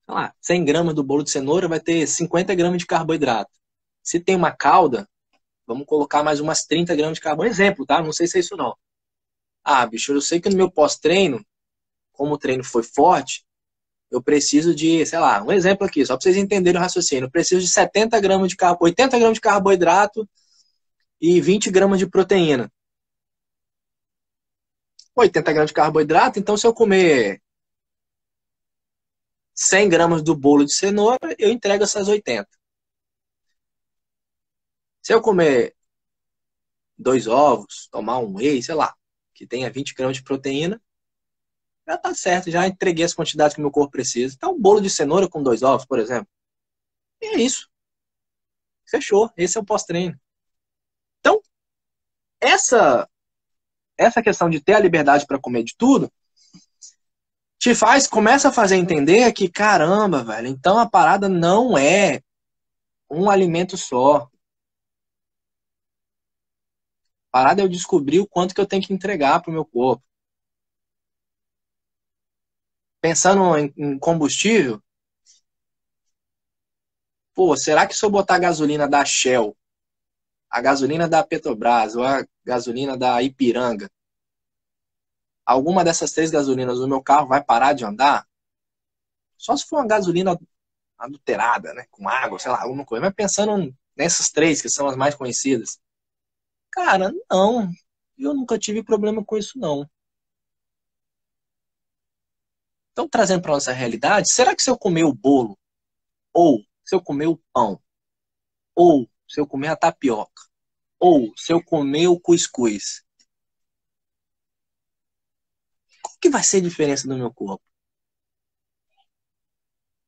sei lá, 100 gramas do bolo de cenoura vai ter 50 gramas de carboidrato. Se tem uma calda, vamos colocar mais umas 30 gramas de carboidrato. Exemplo, tá? Não sei se é isso não. Ah, bicho, eu sei que no meu pós-treino, como o treino foi forte, eu preciso de, sei lá, um exemplo aqui, só para vocês entenderem o raciocínio. Eu preciso de 70 gramas de 80 gramas de carboidrato e 20 gramas de proteína. 80 gramas de carboidrato, então se eu comer 100 gramas do bolo de cenoura, eu entrego essas 80. Se eu comer 2 ovos, tomar um whey, sei lá, que tenha 20 gramas de proteína, já tá certo, já entreguei as quantidades que o meu corpo precisa. Então, um bolo de cenoura com 2 ovos, por exemplo. E é isso. Fechou. Esse é o pós-treino. Então, essa, essa questão de ter a liberdade para comer de tudo, começa a fazer entender que, caramba, velho, então a parada não é um alimento só. A parada é eu descobrir o quanto que eu tenho que entregar pro meu corpo. Pensando em combustível, pô, será que se eu botar a gasolina da Shell, a gasolina da Petrobras ou a gasolina da Ipiranga, alguma dessas 3 gasolinas no meu carro vai parar de andar? Só se for uma gasolina adulterada, né, com água, sei lá, alguma coisa. Mas pensando nessas 3 que são as mais conhecidas, cara, não. Eu nunca tive problema com isso, não. Então, trazendo para nossa realidade, será que se eu comer o bolo, ou se eu comer o pão, ou se eu comer a tapioca, ou se eu comer o cuscuz, qual que vai ser a diferença no meu corpo?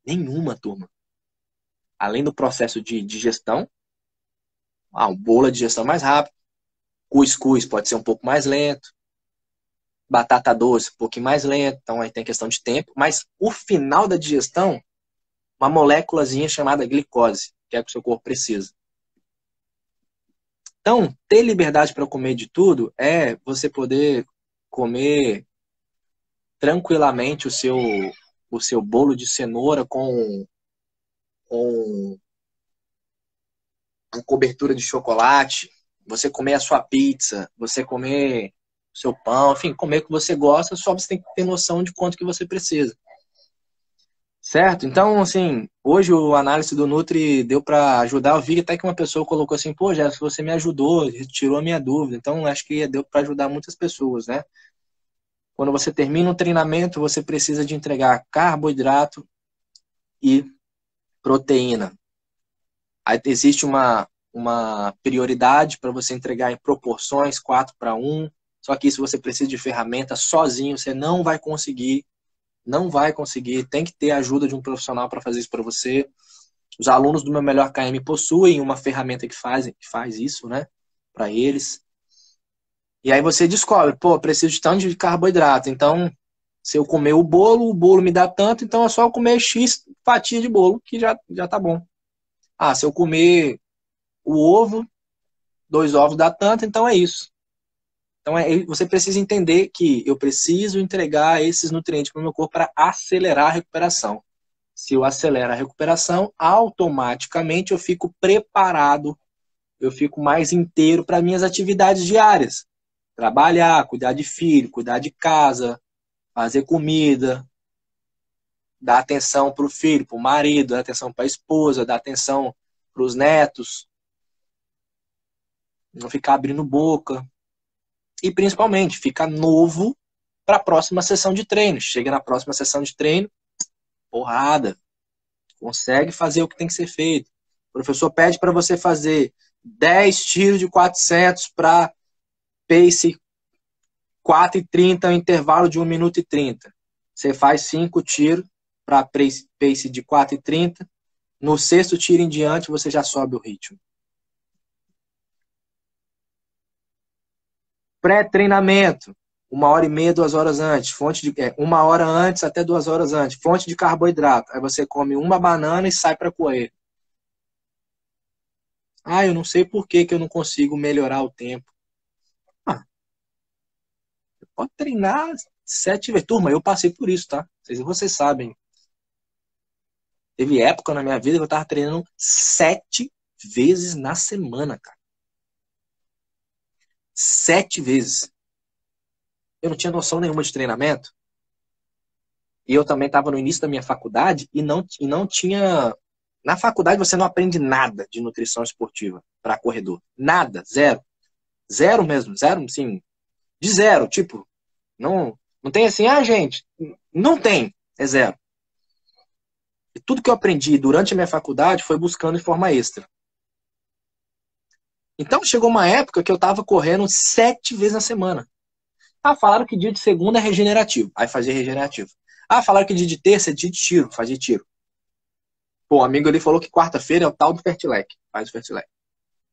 Nenhuma, turma. Além do processo de digestão, o bolo é digestão mais rápido, cuscuz pode ser um pouco mais lento, batata doce um pouquinho mais lento, então aí tem questão de tempo, mas o final da digestão, uma moléculazinha chamada glicose, que é o que o seu corpo precisa. Então, ter liberdade para comer de tudo é você poder comer tranquilamente o seu bolo de cenoura com cobertura de chocolate, você comer a sua pizza, você comer o seu pão, enfim, comer o que você gosta, só você tem que ter noção de quanto que você precisa. Certo? Então, assim, hoje o análise do Nutri deu para ajudar. Eu vi até que uma pessoa colocou assim, pô, Jéssica, você me ajudou, tirou a minha dúvida. Então, acho que deu para ajudar muitas pessoas, né? Quando você termina um treinamento, você precisa de entregar carboidrato e proteína. Aí existe uma prioridade para você entregar em proporções 4:1. Só que isso você precisa de ferramenta sozinho, você não vai conseguir. Não vai conseguir, tem que ter a ajuda de um profissional para fazer isso para você. Os alunos do meu Melhor KM possuem uma ferramenta que faz isso, né, para eles. E aí você descobre, pô, preciso de tanto de carboidrato, então se eu comer o bolo me dá tanto, então é só eu comer X fatia de bolo, que já tá bom. Ah, se eu comer o ovo, 2 ovos dá tanto, então é isso. Então você precisa entender que eu preciso entregar esses nutrientes para o meu corpo para acelerar a recuperação. Se eu acelero a recuperação, automaticamente eu fico preparado, eu fico mais inteiro para minhas atividades diárias. Trabalhar, cuidar de filho, cuidar de casa, fazer comida, dar atenção para o filho, para o marido, dar atenção para a esposa, dar atenção para os netos, não ficar abrindo boca. E principalmente, ficar novo para a próxima sessão de treino. Chega na próxima sessão de treino, porrada. Consegue fazer o que tem que ser feito. O professor pede para você fazer 10 tiros de 400 para pace 4,30, intervalo de 1 minuto e 30. Você faz 5 tiros para pace de 4,30. No sexto tiro em diante, você já sobe o ritmo. Pré-treinamento. 1h30, 2 horas antes. 1 hora antes até 2 horas antes. Fonte de carboidrato. Aí você come uma banana e sai para correr. Ah, eu não sei por que eu não consigo melhorar o tempo. Você pode treinar 7 vezes. Turma, eu passei por isso, tá? Vocês sabem. Teve época na minha vida que eu tava treinando 7 vezes na semana, cara. 7 vezes. Eu não tinha noção nenhuma de treinamento. E eu também estava no início da minha faculdade e não tinha... Na faculdade você não aprende nada de nutrição esportiva para corredor. Nada, zero. Zero mesmo, zero, sim. De zero, tipo, não tem assim, gente, não tem, é zero. E tudo que eu aprendi durante a minha faculdade foi buscando de forma extra. Então chegou uma época que eu estava correndo 7 vezes na semana. Falaram que dia de segunda é regenerativo. Aí fazia regenerativo. Falaram que dia de terça é dia de tiro. Fazia tiro. Pô, o amigo ali falou que quarta-feira é o tal do Fertilec. Faz o Fertilec.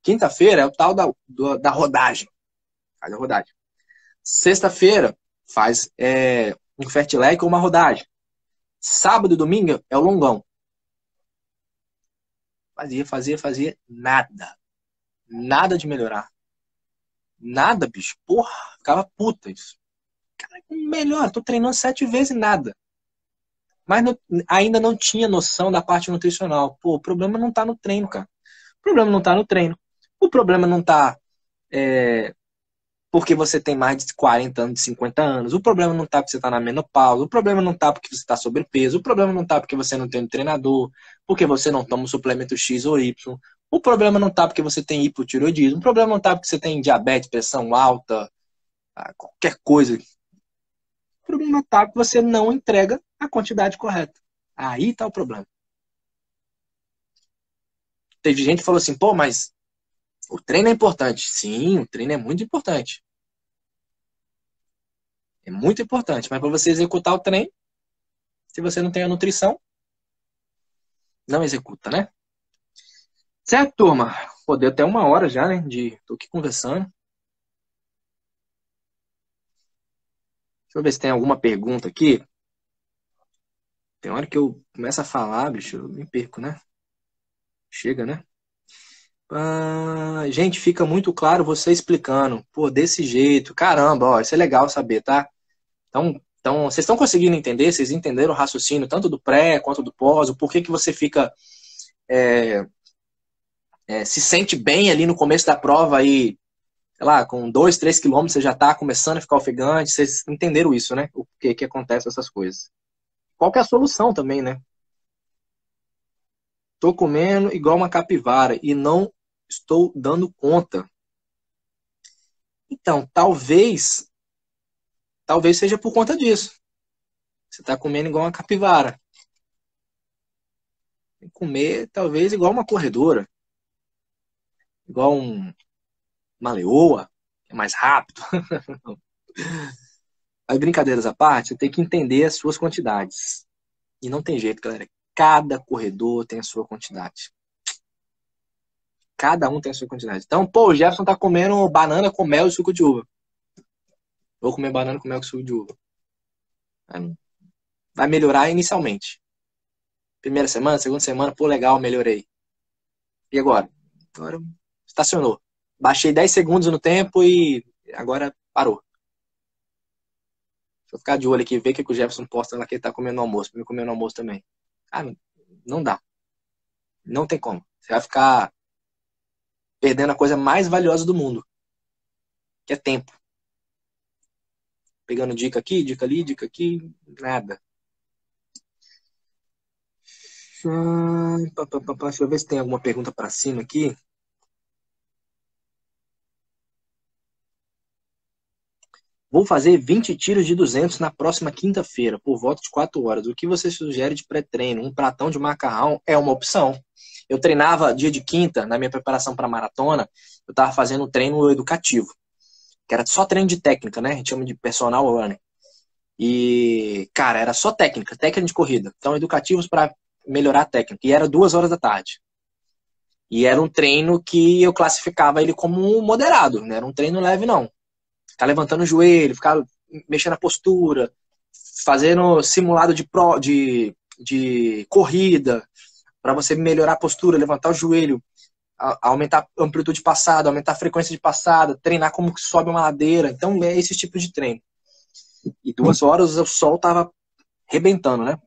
Quinta-feira é o tal da rodagem. Faz a rodagem. Sexta-feira faz um Fertilec ou uma rodagem. Sábado e domingo é o longão. Fazia. Nada. Nada de melhorar. Nada, bicho. Porra, ficava puta isso. Cara, melhor, tô treinando 7 vezes e nada. Mas ainda não tinha noção da parte nutricional. Pô, o problema não tá no treino, cara. O problema não tá no treino. O problema não tá porque você tem mais de 40 anos, de 50 anos. O problema não tá porque você tá na menopausa. O problema não tá porque você tá sobrepeso. O problema não tá porque você não tem um treinador. Porque você não toma um suplemento X ou Y. O problema não tá porque você tem hipotireoidismo. O problema não tá porque você tem diabetes, pressão alta, qualquer coisa. O problema tá porque você não entrega a quantidade correta. Aí tá o problema. Teve gente que falou assim, pô, mas o treino é importante. Sim, o treino é muito importante. É muito importante. Mas para você executar o treino, se você não tem a nutrição, não executa, né? Certo, turma? Pô, deu até 1 hora já, né? Tô aqui conversando. Deixa eu ver se tem alguma pergunta aqui. Tem hora que eu começo a falar, bicho, eu me perco, né? Chega, né? Gente, fica muito claro você explicando. Pô, desse jeito. Caramba, ó, isso é legal saber, tá? Então, vocês estão conseguindo entender? Vocês entenderam o raciocínio tanto do pré quanto do pós? O porquê que você fica... se sente bem ali no começo da prova aí, sei lá, com 2, 3 quilômetros você já tá começando a ficar ofegante. Vocês entenderam isso, né? O porquê que acontece essas coisas. Qual que é a solução também, né? Tô comendo igual uma capivara e não estou dando conta. Então, talvez seja por conta disso. Você tá comendo igual uma capivara. Tem que comer, talvez, igual uma corredora. Igual uma leoa, que é mais rápido. As brincadeiras à parte, você tem que entender as suas quantidades. E não tem jeito, galera. Cada corredor tem a sua quantidade. Cada um tem a sua quantidade. Então, pô, o Jefferson tá comendo banana com mel e suco de uva. Vou comer banana com mel e suco de uva. Vai melhorar inicialmente. Primeira semana, segunda semana, pô, legal, melhorei. E agora? Agora estacionou. Baixei 10 segundos no tempo e agora parou. Deixa eu ficar de olho aqui, ver o que o Jefferson posta lá que ele tá comendo no almoço. Pra mim comer no almoço também. Não dá. Não tem como. Você vai ficar perdendo a coisa mais valiosa do mundo, que é tempo. Pegando dica aqui, dica ali, dica aqui, nada. Deixa eu ver se tem alguma pergunta para cima aqui. Vou fazer 20 tiros de 200 na próxima quinta-feira, por volta de 4 horas. O que você sugere de pré-treino? Um pratão de macarrão é uma opção. Eu treinava dia de quinta, na minha preparação para maratona, eu estava fazendo um treino educativo, que era só treino de técnica, né? A gente chama de personal running. E, cara, era só técnica de corrida. Então, educativos para melhorar a técnica. E era 2 horas da tarde. E era um treino que eu classificava ele como moderado, não era um treino leve, não. Ficar levantando o joelho, ficar mexendo a postura, fazendo simulado de corrida, para você melhorar a postura, levantar o joelho, aumentar a amplitude de passada, aumentar a frequência de passada, treinar como que sobe uma ladeira. Então, é esse tipo de treino. E 2 horas o sol tava rebentando, né?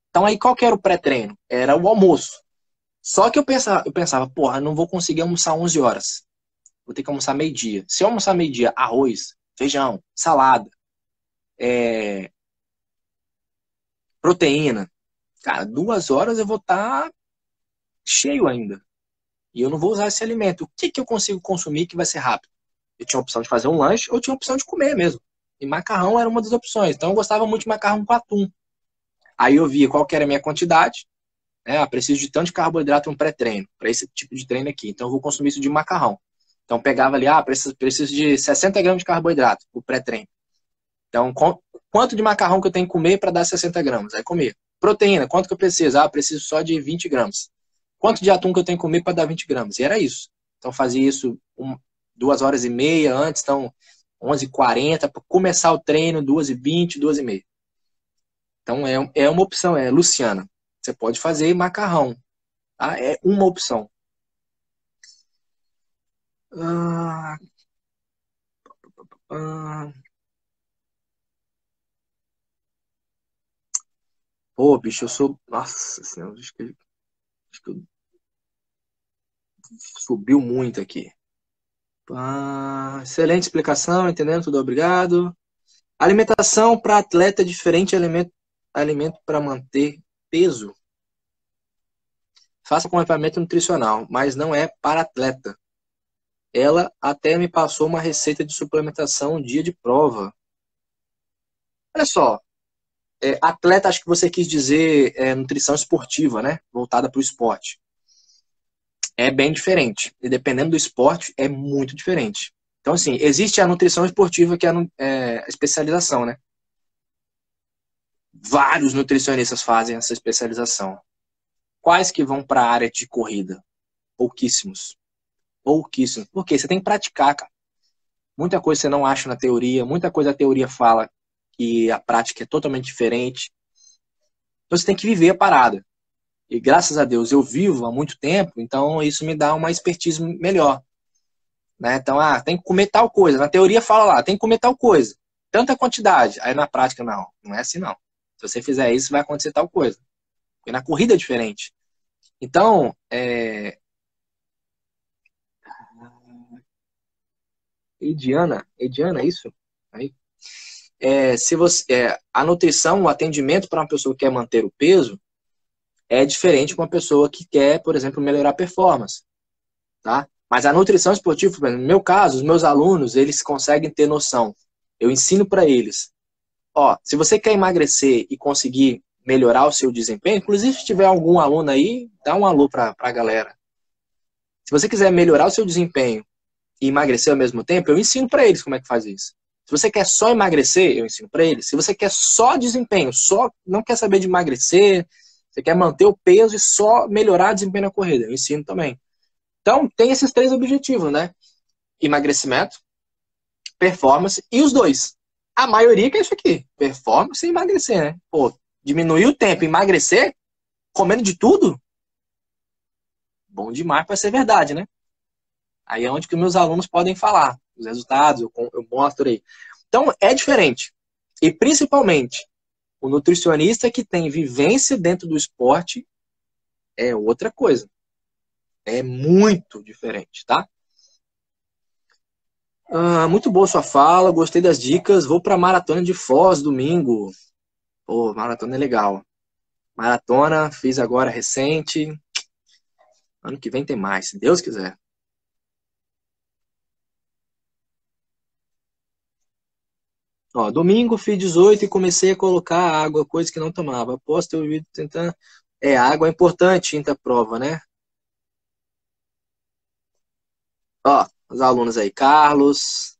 Então, aí qual que era o pré-treino? Era o almoço. Só que eu pensava, porra, não vou conseguir almoçar 11 horas. Vou ter que almoçar meio-dia. Se eu almoçar meio-dia, arroz, feijão, salada, proteína, cara, 2 horas eu vou estar cheio ainda. E eu não vou usar esse alimento. O que eu consigo consumir que vai ser rápido? Eu tinha a opção de fazer um lanche ou tinha a opção de comer mesmo. E macarrão era uma das opções. Então eu gostava muito de macarrão com atum. Aí eu via qual que era a minha quantidade. Preciso de tanto de carboidrato no pré-treino, para esse tipo de treino aqui. Então eu vou consumir isso de macarrão. Então pegava ali, preciso de 60 gramas de carboidrato o pré-treino. Então, quanto de macarrão que eu tenho que comer para dar 60 gramas? Aí comer. Proteína, quanto que eu preciso? Preciso só de 20 gramas. Quanto de atum que eu tenho que comer para dar 20 gramas? E era isso. Então fazia isso 2 horas e meia antes, então 11h40, para começar o treino, 2h20, 2h30. Então é uma opção, Luciana. Você pode fazer macarrão. Tá? É uma opção. Ah, ah, pô, bicho, eu sou. Nossa senhora, acho que subiu muito aqui. Excelente explicação, entendendo? Tudo obrigado. Alimentação para atleta é diferente de alimento para manter peso. Faça acompanhamento nutricional, mas não é para atleta. Ela até me passou uma receita de suplementação um dia de prova. Olha só, atleta, acho que você quis dizer nutrição esportiva, né? Voltada para o esporte. É bem diferente. E dependendo do esporte, é muito diferente. Então, assim, existe a nutrição esportiva, que é a especialização, né? Vários nutricionistas fazem essa especialização. Quais que vão para a área de corrida? Pouquíssimos. Pouquíssimos. Porque você tem que praticar, cara. Muita coisa você não acha na teoria, muita coisa a teoria fala que a prática é totalmente diferente. Então você tem que viver a parada. E graças a Deus eu vivo há muito tempo, então isso me dá uma expertise melhor. Né? Então, tem que comer tal coisa. Na teoria fala lá, tem que comer tal coisa. Tanta quantidade. Aí na prática, não é assim não. Se você fizer isso, vai acontecer tal coisa. Porque na corrida é diferente. Então, Ediana, é isso? Aí. Se você, a nutrição, o atendimento para uma pessoa que quer manter o peso é diferente de uma pessoa que quer, por exemplo, melhorar a performance. Tá? Mas a nutrição esportiva, por exemplo, no meu caso, os meus alunos, eles conseguem ter noção. Eu ensino para eles. Se você quer emagrecer e conseguir melhorar o seu desempenho, inclusive se tiver algum aluno aí, dá um alô para a galera. Se você quiser melhorar o seu desempenho e emagrecer ao mesmo tempo, eu ensino para eles como é que faz isso. Se você quer só emagrecer, eu ensino para eles. Se você quer só desempenho, não quer saber de emagrecer, você quer manter o peso e só melhorar o desempenho na corrida, eu ensino também. Então, tem esses 3 objetivos, né? Emagrecimento, performance e os 2. A maioria que é isso aqui, performance e emagrecer, né? Diminuir o tempo e emagrecer, comendo de tudo, bom demais para ser verdade, né? Aí é onde que meus alunos podem falar os resultados, eu mostro aí. Então, é diferente. E, principalmente, o nutricionista que tem vivência dentro do esporte é outra coisa. É muito diferente, tá? Muito boa sua fala, gostei das dicas. Vou para a Maratona de Foz domingo. Maratona é legal. Maratona, fiz agora recente. Ano que vem tem mais, se Deus quiser. Ó, domingo fiz 18 e comecei a colocar água, coisa que não tomava. Após ter ouvido tentando. Água é importante, quinta prova, né? Ó, os alunos aí, Carlos,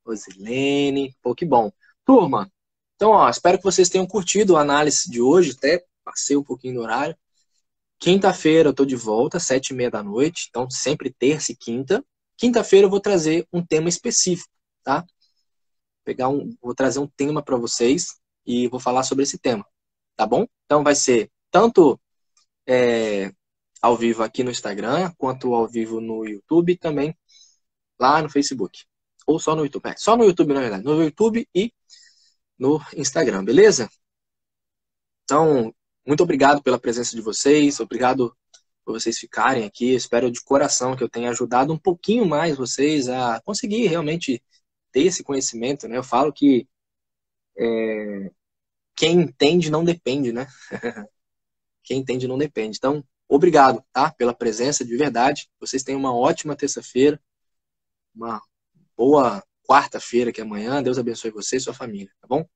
Rosilene, pô, que bom. Turma, então, ó, espero que vocês tenham curtido a análise de hoje, até passei um pouquinho do horário. Quinta-feira eu tô de volta, 7h30 da noite, então sempre terça e quinta. Quinta-feira eu vou trazer um tema específico, tá? Vou trazer um tema para vocês e vou falar sobre esse tema, tá bom? Então vai ser tanto ao vivo aqui no Instagram, quanto ao vivo no YouTube e também lá no Facebook. Ou só no YouTube. Só no YouTube, na verdade. No YouTube e no Instagram, beleza? Então, muito obrigado pela presença de vocês. Obrigado por vocês ficarem aqui. Espero de coração que eu tenha ajudado um pouquinho mais vocês a conseguir realmente ter esse conhecimento, né? Eu falo que quem entende não depende, né? Quem entende não depende. Então, obrigado, tá? Pela presença, de verdade. Vocês tenham uma ótima terça-feira, uma boa quarta-feira que é amanhã. Deus abençoe você e sua família, tá bom?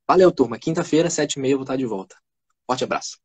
Valeu, turma. Quinta-feira, 7h30, eu vou estar de volta. Forte abraço.